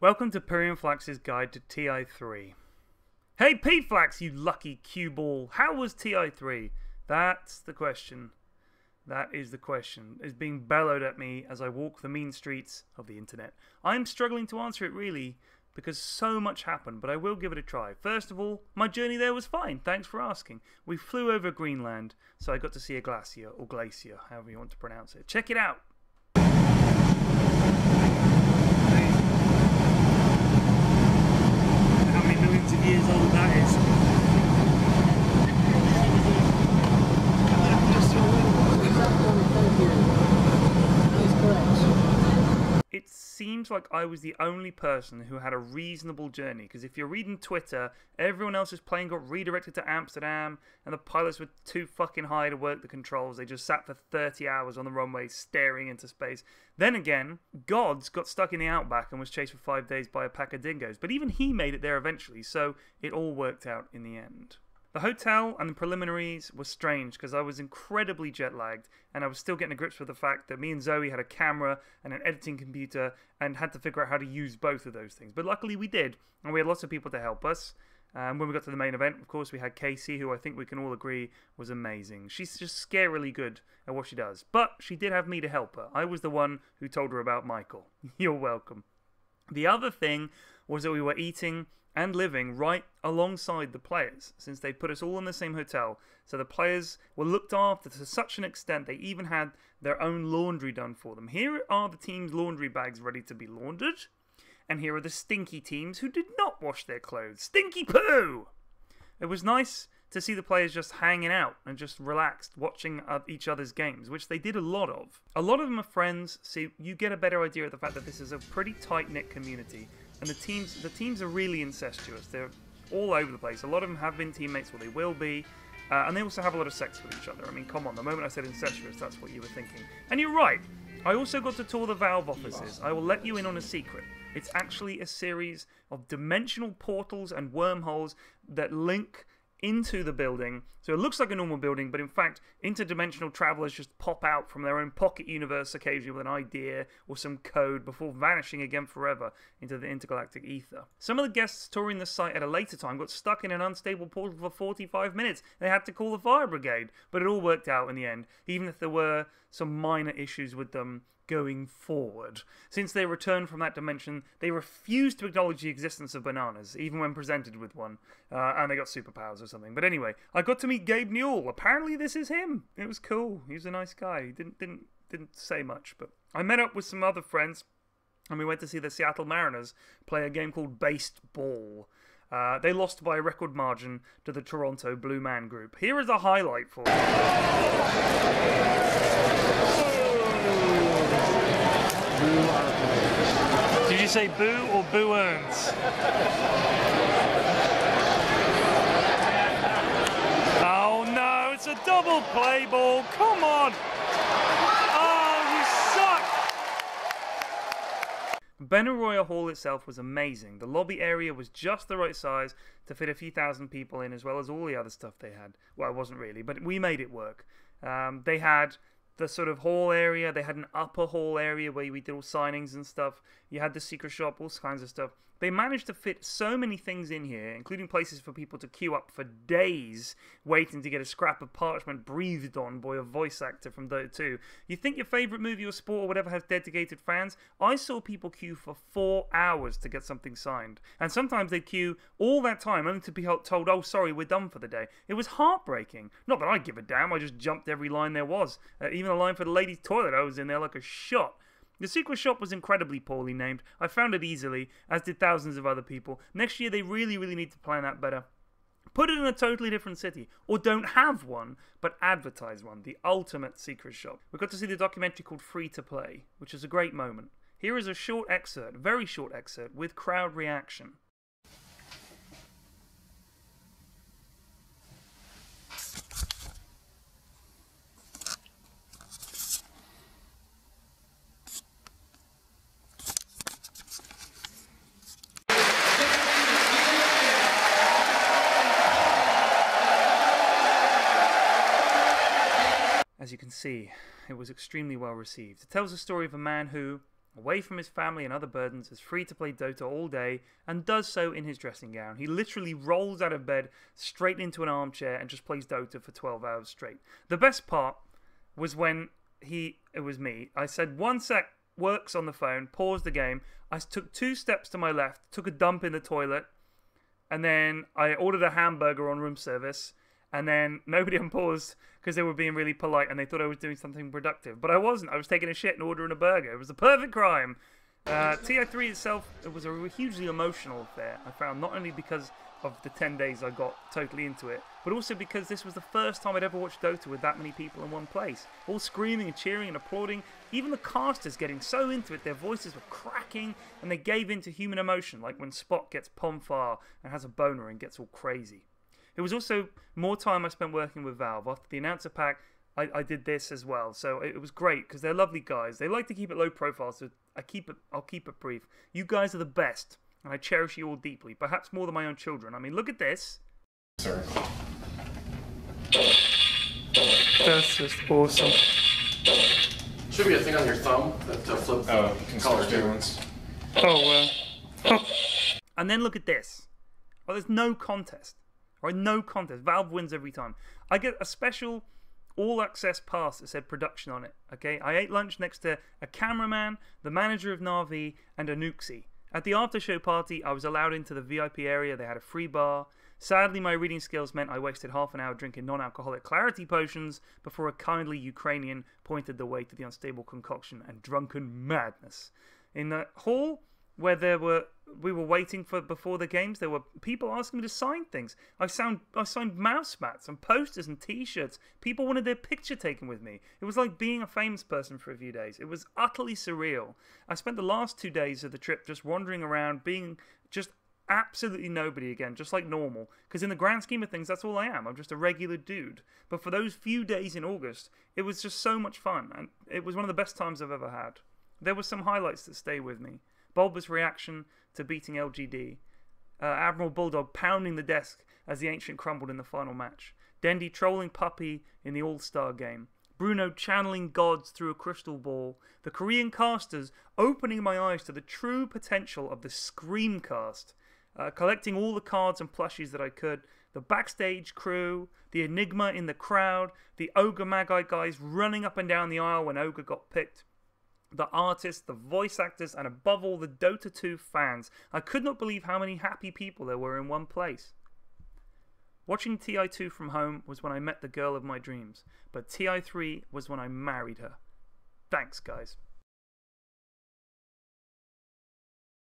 Welcome to Pyrion Flax's guide to TI3. Hey P Flax, you lucky cue ball, how was TI3? That's the question. That is the question. It's being bellowed at me as I walk the mean streets of the internet. I'm struggling to answer it really, because so much happened, but I will give it a try. First of all, my journey there was fine, thanks for asking. We flew over Greenland, so I got to see a glacier, or glacier, however you want to pronounce it. Check it out! Years old that is. It seems like I was the only person who had a reasonable journey, because if you're reading Twitter, everyone else's plane got redirected to Amsterdam, and the pilots were too fucking high to work the controls. They just sat for 30 hours on the runway staring into space. Then again, Gods got stuck in the outback and was chased for 5 days by a pack of dingoes, but even he made it there eventually, so it all worked out in the end. The hotel and the preliminaries were strange because I was incredibly jet lagged and I was still getting to grips with the fact that me and Zoe had a camera and an editing computer and had to figure out how to use both of those things. But luckily we did, and we had lots of people to help us. When we got to the main event, of course, we had Casey, who I think we can all agree was amazing. She's just scarily good at what she does. But she did have me to help her. I was the one who told her about Michael. You're welcome. The other thing was that we were eating and living right alongside the players, since they put us all in the same hotel. So the players were looked after to such an extent they even had their own laundry done for them. Here are the team's laundry bags ready to be laundered, and here are the stinky teams who did not wash their clothes. Stinky poo! It was nice to see the players just hanging out and just relaxed, watching each other's games, which they did a lot of. A lot of them are friends, so you get a better idea of the fact that this is a pretty tight-knit community. And the teams are really incestuous. They're all over the place. A lot of them have been teammates, or they will be. And they also have a lot of sex with each other. I mean, come on, the moment I said incestuous, that's what you were thinking. And you're right. I also got to tour the Valve offices. I will let you in on a secret. It's actually a series of dimensional portals and wormholes that link into the building. So it looks like a normal building, but in fact, interdimensional travelers just pop out from their own pocket universe occasionally with an idea or some code before vanishing again forever into the intergalactic ether. Some of the guests touring the site at a later time got stuck in an unstable portal for 45 minutes. They had to call the fire brigade, but it all worked out in the end, even if there were some minor issues with them going forward. Since they returned from that dimension, they refused to acknowledge the existence of bananas, even when presented with one, and they got superpowers or something. But anyway, I got to meet Gabe Newell. Apparently this is him. It was cool. He was a nice guy. He didn't say much, but I met up with some other friends, and we went to see the Seattle Mariners play a game called Based Ball. They lost by a record margin to the Toronto Blue Man Group. Here is a highlight for you. Did you say boo or boo earns? Oh no, it's a double play ball. Come on. Oh, you suck. Benaroya Hall itself was amazing. The lobby area was just the right size to fit a few thousand people in, as well as all the other stuff they had. Well, it wasn't really, but we made it work. They had the sort of hall area. They had an upper hall area where we did all signings and stuff. You had the secret shop, all kinds of stuff. They managed to fit so many things in here, including places for people to queue up for days waiting to get a scrap of parchment breathed on by a voice actor from Dota 2. You think your favourite movie or sport or whatever has dedicated fans? I saw people queue for 4 hours to get something signed. And sometimes they'd queue all that time only to be told, oh, sorry, we're done for the day. It was heartbreaking. Not that I give a damn, I just jumped every line there was. Even the line for the ladies' toilet, I was in there like a shot. The secret shop was incredibly poorly named. I found it easily, as did thousands of other people. Next year, they really need to plan that better. Put it in a totally different city, or don't have one, but advertise one. The ultimate secret shop. We got to see the documentary called Free to Play, which is a great moment. Here is a short excerpt, very short excerpt, with crowd reaction. As you can see, it was extremely well received. It tells the story of a man who, away from his family and other burdens, is free to play Dota all day, and does so in his dressing gown. He literally rolls out of bed straight into an armchair and just plays Dota for 12 hours straight. The best part was when it was me. I said, 1 sec, works on the phone, paused the game. I took 2 steps to my left, took a dump in the toilet, and then I ordered a hamburger on room service, and then nobody unpaused because they were being really polite and they thought I was doing something productive. But I wasn't. I was taking a shit and ordering a burger. It was a perfect crime. TI3 itself, it was a hugely emotional affair, I found, not only because of the 10 days I got totally into it, but also because this was the first time I'd ever watched Dota with that many people in one place, all screaming and cheering and applauding, even the casters getting so into it, their voices were cracking, and they gave in to human emotion, like when Spot gets Pomfar and has a boner and gets all crazy. It was also more time I spent working with Valve. After the announcer pack, I did this as well, so it was great because they're lovely guys. They like to keep it low profile, so I'll keep it brief. You guys are the best, and I cherish you all deeply, perhaps more than my own children. I mean, look at this. Sorry. That's just awesome. Should be a thing on your thumb to flip color tunes. Oh, well. And then look at this. Well, there's no contest. Right? No contest. Valve wins every time. I get a special all-access pass that said production on it. Okay, I ate lunch next to a cameraman, the manager of Na'Vi, and a Nuxie. At the after-show party, I was allowed into the VIP area. They had a free bar. Sadly, my reading skills meant I wasted half an hour drinking non-alcoholic clarity potions before a kindly Ukrainian pointed the way to the unstable concoction and drunken madness. In the hall where we were waiting for before the games, there were people asking me to sign things. I signed mouse mats and posters and t-shirts. People wanted their picture taken with me. It was like being a famous person for a few days. It was utterly surreal. I spent the last 2 days of the trip just wandering around, being just absolutely nobody again, just like normal. Because in the grand scheme of things, that's all I am. I'm just a regular dude. But for those few days in August, it was just so much fun. And it was one of the best times I've ever had. There were some highlights that stay with me. Bulba's reaction to beating LGD. Admiral Bulldog pounding the desk as the Ancient crumbled in the final match. Dendi trolling Puppy in the All-Star game. Bruno channeling gods through a crystal ball. The Korean casters opening my eyes to the true potential of the Screamcast. Collecting all the cards and plushies that I could. The backstage crew. The Enigma in the crowd. The Ogre Magi guys running up and down the aisle when Ogre got picked. The artists, the voice actors, and above all, the Dota 2 fans. I could not believe how many happy people there were in one place. Watching TI2 from home was when I met the girl of my dreams, but TI3 was when I married her. Thanks, guys.